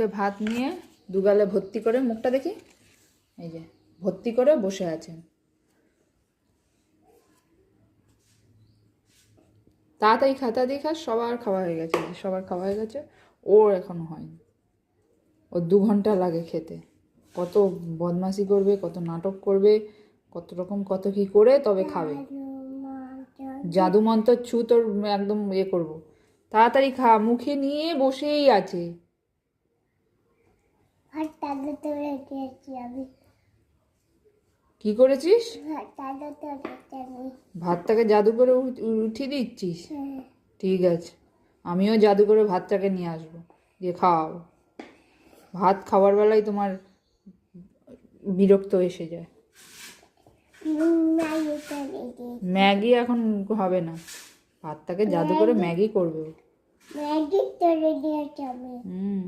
মুখে ভাত নিয়ে দুগালে ভর্তি করে, মুখটা দেখি, এই যে ভর্তি করে বসে আছেন। তাড়াতাড়ি খা, তাড়াতাড়ি খা, সবার খাওয়া হয়ে গেছে, সবার খাওয়া হয়ে গেছে, ওর এখনো হয়নি। ওর 2 ঘন্টা লাগে খেতে। কত বদমাশি করবে, কত নাটক করবে, কত রকম কত কি করে তবে খাবে। জাদু মন্ত্র ছু তোর একদম ইয়ে করবো। তাড়াতাড়ি খা, মুখে নিয়ে বসেই আছে। কি করেছিস? ভাতটাকে জাদু করে উঠিয়ে দিচ্ছিস? ঠিক আছে, আমিও জাদু করে ভাতটাকে নিয়ে আসবো, দিয়ে খাওয়াবো। ভাত খাওয়ার বেলায় তোমার বিরক্ত এসে যায়। ম্যাগি এখন হবে না, ভাতটাকে জাদু করে ম্যাগি করবে। হুম।